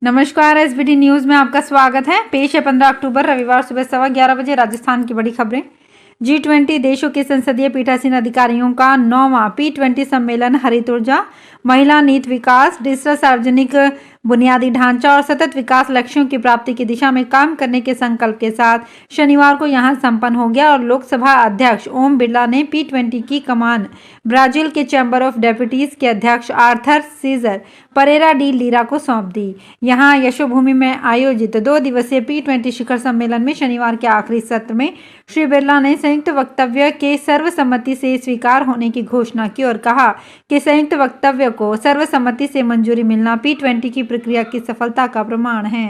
नमस्कार, SBT news में आपका स्वागत है। पेश है 15 अक्टूबर रविवार सुबह 11:15 बजे राजस्थान की बड़ी खबरें। G20 देशों के संसदीय पीठासीन अधिकारियों का 9वां P20 सम्मेलन हरित ऊर्जा, महिला नीति विकास, डिजिटल सार्वजनिक बुनियादी ढांचा और सतत विकास लक्ष्यों की प्राप्ति की दिशा में काम करने के संकल्प के साथ शनिवार को यहां संपन्न हो गया और लोकसभा अध्यक्ष ओम बिरला ने P20 की कमान ब्राजील के चैम्बर ऑफ डेप्यूटीज के अध्यक्ष Arthur Cesar Pereira de Lira को सौंप दी। यहां यशोभूमि में आयोजित 2 दिवसीय P20 शिखर सम्मेलन में शनिवार के आखिरी सत्र में श्री बिरला ने संयुक्त वक्तव्य के सर्वसम्मति से स्वीकार होने की घोषणा की और कहा कि संयुक्त वक्तव्य को सर्वसम्मति से मंजूरी मिलना P20 की प्रक्रिया की सफलता का प्रमाण है।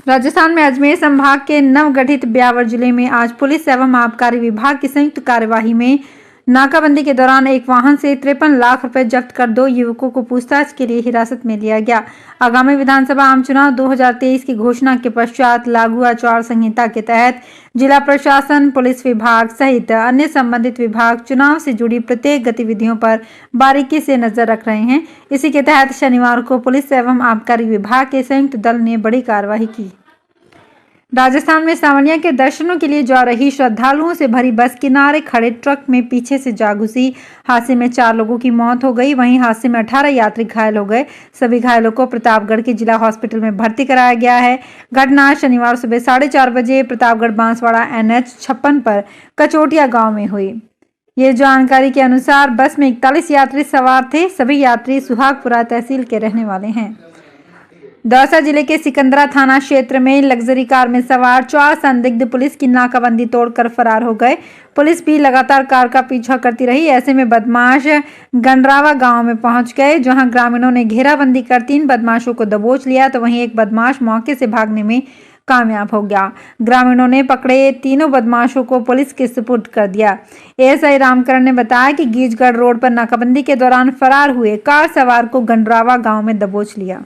राजस्थान में अजमेर संभाग के नवगठित ब्यावर जिले में आज पुलिस एवं आबकारी विभाग की संयुक्त कार्यवाही में नाकाबंदी के दौरान एक वाहन से 53 लाख रुपए जब्त कर 2 युवकों को पूछताछ के लिए हिरासत में लिया गया। आगामी विधानसभा आम चुनाव 2023 की घोषणा के पश्चात लागू आचार संहिता के तहत जिला प्रशासन, पुलिस विभाग सहित अन्य संबंधित विभाग चुनाव से जुड़ी प्रत्येक गतिविधियों पर बारीकी से नजर रख रहे हैं। इसी के तहत शनिवार को पुलिस एवं आबकारी विभाग के संयुक्त दल ने बड़ी कार्रवाई की। राजस्थान में सांवलिया के दर्शनों के लिए जा रही श्रद्धालुओं से भरी बस किनारे खड़े ट्रक में पीछे से जा घुसी। हादसे में 4 लोगों की मौत हो गई। वहीं हादसे में 18 यात्री घायल हो गए। सभी घायलों को प्रतापगढ़ के जिला हॉस्पिटल में भर्ती कराया गया है। घटना शनिवार सुबह 4:30 बजे प्रतापगढ़ बांसवाड़ा NH 56 पर कचोटिया गाँव में हुई। ये जानकारी के अनुसार बस में 41 यात्री सवार थे। सभी यात्री सुहागपुरा तहसील के रहने वाले हैं। दौसा जिले के सिकंदरा थाना क्षेत्र में लग्जरी कार में सवार 4 संदिग्ध पुलिस की नाकाबंदी तोड़कर फरार हो गए। पुलिस भी लगातार कार का पीछा करती रही। ऐसे में बदमाश गंडरावा गांव में पहुंच गए, जहां ग्रामीणों ने घेराबंदी कर 3 बदमाशों को दबोच लिया, तो वहीं एक बदमाश मौके से भागने में कामयाब हो गया। ग्रामीणों ने पकड़े तीनों बदमाशों को पुलिस के सुपुर्द कर दिया। एएसआई रामकरण ने बताया कि गीजगढ़ रोड पर नाकाबंदी के दौरान फरार हुए कार सवार को गंडरावा गाँव में दबोच लिया।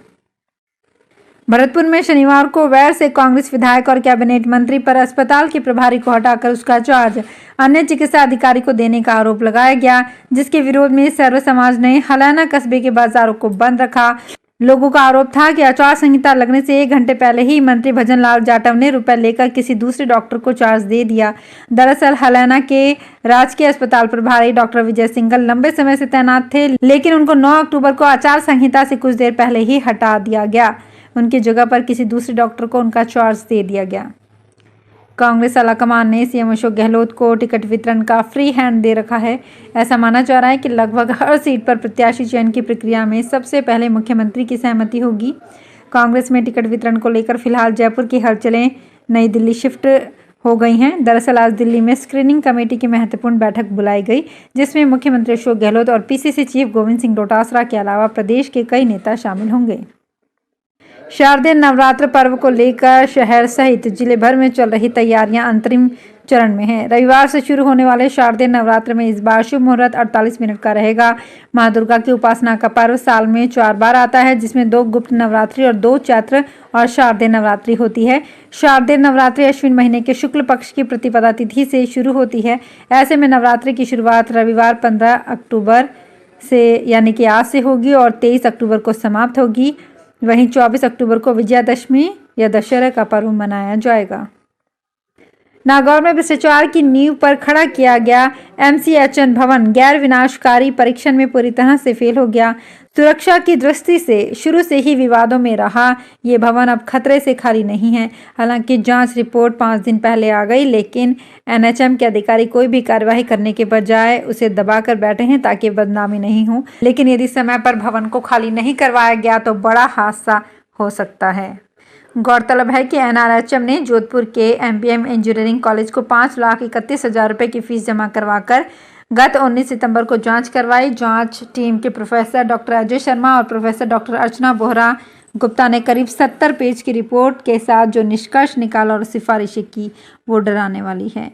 भरतपुर में शनिवार को वैर से कांग्रेस विधायक और कैबिनेट मंत्री पर अस्पताल के प्रभारी को हटाकर उसका चार्ज अन्य चिकित्सा अधिकारी को देने का आरोप लगाया गया, जिसके विरोध में सर्व समाज ने हलैना कस्बे के बाजारों को बंद रखा। लोगों का आरोप था कि आचार संहिता लगने से 1 घंटे पहले ही मंत्री भजन लाल जाटव ने रुपए लेकर किसी दूसरे डॉक्टर को चार्ज दे दिया। दरअसल हलैना के राजकीय अस्पताल प्रभारी डॉक्टर विजय सिंघल लंबे समय से तैनात थे, लेकिन उनको 9 अक्टूबर को आचार संहिता से कुछ देर पहले ही हटा दिया गया। उनकी जगह पर किसी दूसरे डॉक्टर को उनका चार्ज दे दिया गया। कांग्रेस आलाकमान ने सीएम अशोक गहलोत को टिकट वितरण का फ्री हैंड दे रखा है। ऐसा माना जा रहा है कि लगभग हर सीट पर प्रत्याशी चयन की प्रक्रिया में सबसे पहले मुख्यमंत्री की सहमति होगी। कांग्रेस में टिकट वितरण को लेकर फिलहाल जयपुर की हलचलें नई दिल्ली शिफ्ट हो गई हैं। दरअसल आज दिल्ली में स्क्रीनिंग कमेटी की महत्वपूर्ण बैठक बुलाई गई, जिसमें मुख्यमंत्री अशोक गहलोत और PCC चीफ गोविंद सिंह डोटासरा के अलावा प्रदेश के कई नेता शामिल होंगे। शारदीय नवरात्र पर्व को लेकर शहर सहित जिले भर में चल रही तैयारियां अंतरिम चरण में हैं। रविवार से शुरू होने वाले शारदीय नवरात्र में इस बार शुभ मुहूर्त 48 मिनट का रहेगा। मां दुर्गा की उपासना का पर्व साल में 4 बार आता है, जिसमें 2 गुप्त नवरात्रि और 2 चैत्र और शारदीय नवरात्रि होती है। शारदीय नवरात्रि अश्विन महीने के शुक्ल पक्ष की प्रतिपदा तिथि से शुरू होती है। ऐसे में नवरात्रि की शुरुआत रविवार 15 अक्टूबर से यानी कि आज से होगी और 23 अक्टूबर को समाप्त होगी। वहीं 24 अक्टूबर को विजयादशमी या दशहरा का पर्व मनाया जाएगा। नागौर में भ्रष्टाचार की नींव पर खड़ा किया गया MCHN भवन गैर विनाशकारी परीक्षण में पूरी तरह से फेल हो गया। सुरक्षा की दृष्टि से शुरू से ही विवादों में रहा ये भवन अब खतरे से खाली नहीं है। हालांकि जांच रिपोर्ट 5 दिन पहले आ गई, लेकिन NHM के अधिकारी कोई भी कार्यवाही करने के बजाय उसे दबाकर बैठे हैं ताकि बदनामी नहीं हो। लेकिन यदि समय पर भवन को खाली नहीं करवाया गया तो बड़ा हादसा हो सकता है। गौरतलब है कि NRHM ने जोधपुर के MBM इंजीनियरिंग कॉलेज को 5,31,000 रुपए की फीस जमा करवाकर गत 19 सितंबर को जांच करवाई। जांच टीम के प्रोफेसर डॉक्टर अजय शर्मा और प्रोफेसर डॉक्टर अर्चना बोहरा गुप्ता ने करीब 70 पेज की रिपोर्ट के साथ जो निष्कर्ष निकाला और सिफारिशें की, वो डराने वाली है।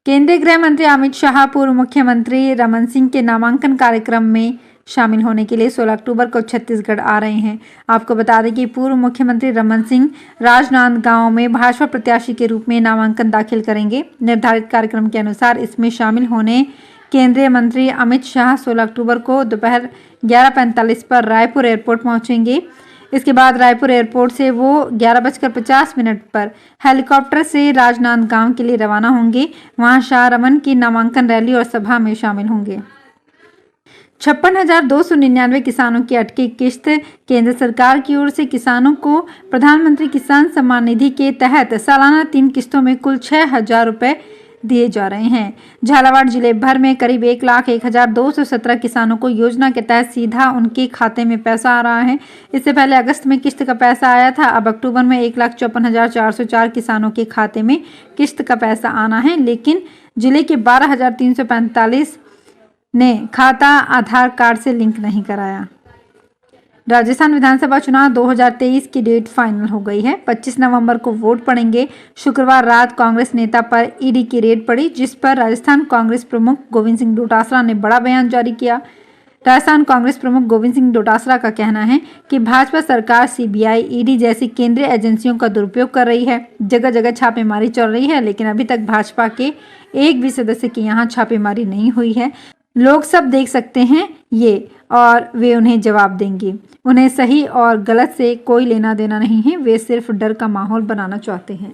केंद्रीय गृह मंत्री अमित शाह पूर्व मुख्यमंत्री रमन सिंह के नामांकन कार्यक्रम में शामिल होने के लिए 16 अक्टूबर को छत्तीसगढ़ आ रहे हैं। आपको बता दें कि पूर्व मुख्यमंत्री रमन सिंह राजनांदगांव में भाजपा प्रत्याशी के रूप में नामांकन दाखिल करेंगे। निर्धारित कार्यक्रम के अनुसार इसमें शामिल होने केंद्रीय मंत्री अमित शाह 16 अक्टूबर को दोपहर 11:45 पर रायपुर एयरपोर्ट पहुंचेंगे। इसके बाद रायपुर एयरपोर्ट से वो 11:50 पर हेलीकॉप्टर से राजनांदगांव के लिए रवाना होंगे। वहां शाह रमन की नामांकन रैली और सभा में शामिल होंगे। 56,299 किसानों की अटकी किश्त केंद्र सरकार की ओर से किसानों को प्रधानमंत्री किसान सम्मान निधि के तहत सालाना 3 किस्तों में कुल 6,000 रुपए दिए जा रहे हैं। झालावाड़ जिले भर में करीब 1,01,217 किसानों को योजना के तहत सीधा उनके खाते में पैसा आ रहा है। इससे पहले अगस्त में किस्त का पैसा आया था। अब अक्टूबर में 1,54,404 किसानों के खाते में किस्त का पैसा आना है, लेकिन जिले के 12,345 ने खाता आधार कार्ड से लिंक नहीं कराया। राजस्थान विधानसभा चुनाव 2023 की डेट फाइनल हो गई है। 25 नवंबर को वोट पड़ेंगे। शुक्रवार रात कांग्रेस नेता पर ईडी की रेड पड़ी, जिस पर राजस्थान कांग्रेस प्रमुख गोविंद सिंह डोटासरा ने बड़ा बयान जारी किया। राजस्थान कांग्रेस प्रमुख गोविंद सिंह डोटासरा का कहना है कि भाजपा सरकार सीबीआई, ईडी जैसी केंद्रीय एजेंसियों का दुरुपयोग कर रही है। जगह जगह छापेमारी चल रही है, लेकिन अभी तक भाजपा के एक भी सदस्य के यहाँ छापेमारी नहीं हुई है। लोग सब देख सकते हैं ये, और वे उन्हें जवाब देंगे। उन्हें सही और गलत से कोई लेना देना नहीं है। वे सिर्फ डर का माहौल बनाना चाहते हैं।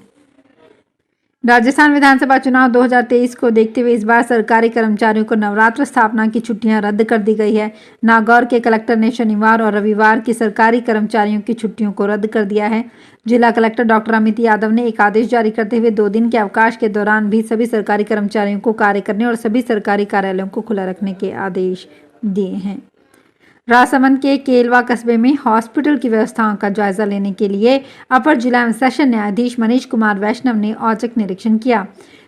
राजस्थान विधानसभा चुनाव 2023 को देखते हुए इस बार सरकारी कर्मचारियों को नवरात्र स्थापना की छुट्टियां रद्द कर दी गई है। नागौर के कलेक्टर ने शनिवार और रविवार की सरकारी कर्मचारियों की छुट्टियों को रद्द कर दिया है। जिला कलेक्टर डॉक्टर अमित यादव ने एक आदेश जारी करते हुए 2 दिन के अवकाश के दौरान भी सभी सरकारी कर्मचारियों को कार्य करने और सभी सरकारी कार्यालयों को खुला रखने के आदेश दिए हैं। राजसमंद के केलवा कस्बे में हॉस्पिटल की व्यवस्थाओं का जायजा लेने के लिए अपर जिला एवं सेशन न्यायाधीश मनीष कुमार वैष्णव ने औचक निरीक्षण किया।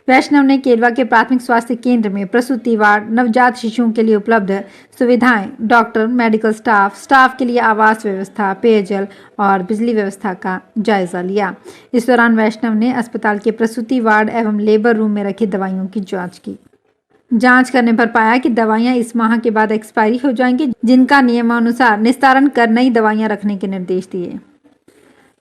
वैष्णव ने केलवा के प्राथमिक स्वास्थ्य केंद्र में प्रसूति वार्ड, नवजात शिशुओं के लिए उपलब्ध सुविधाएं, डॉक्टर, मेडिकल स्टाफ के लिए आवास व्यवस्था, पेयजल और बिजली व्यवस्था का जायजा लिया। इस दौरान वैष्णव ने अस्पताल के प्रसूति वार्ड एवं लेबर रूम में रखी दवाइयों की जाँच की। जांच करने पर पाया कि दवाइयां इस माह के बाद एक्सपायरी हो जाएंगी, जिनका नियमानुसार निस्तारण कर नई दवाइयां रखने के निर्देश दिए।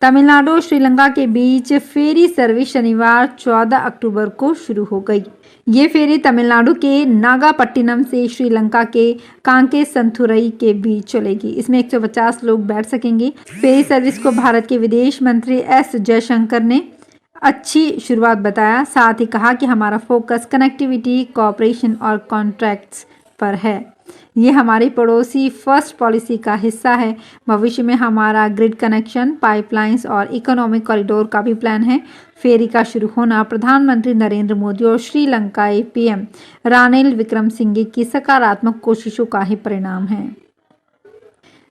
तमिलनाडु और श्रीलंका के बीच फेरी सर्विस शनिवार 14 अक्टूबर को शुरू हो गई। ये फेरी तमिलनाडु के नागापट्टिनम से श्रीलंका के कांके संथुरई के बीच चलेगी। इसमें 150 लोग बैठ सकेंगे। फेरी सर्विस को भारत के विदेश मंत्री एस जयशंकर ने अच्छी शुरुआत बताया। साथ ही कहा कि हमारा फोकस कनेक्टिविटी, कोऑपरेशन और कॉन्ट्रैक्ट्स पर है। ये हमारी पड़ोसी फर्स्ट पॉलिसी का हिस्सा है। भविष्य में हमारा ग्रिड कनेक्शन, पाइपलाइंस और इकोनॉमिक कॉरिडोर का भी प्लान है। फेरी का शुरू होना प्रधानमंत्री नरेंद्र मोदी और श्रीलंकाई पीएम रानिल विक्रमसिंघे की सकारात्मक कोशिशों का ही परिणाम है।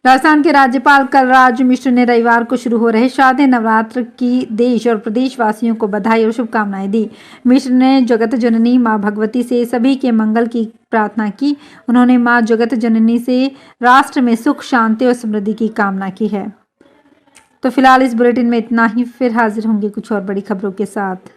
राजस्थान के राज्यपाल कलराज मिश्र ने रविवार को शुरू हो रहे शारदीय नवरात्र की देश और प्रदेश वासियों को बधाई और शुभकामनाएं दी। मिश्र ने जगत जननी मां भगवती से सभी के मंगल की प्रार्थना की। उन्होंने मां जगत जननी से राष्ट्र में सुख, शांति और समृद्धि की कामना की है। तो फिलहाल इस बुलेटिन में इतना ही। फिर हाजिर होंगे कुछ और बड़ी खबरों के साथ।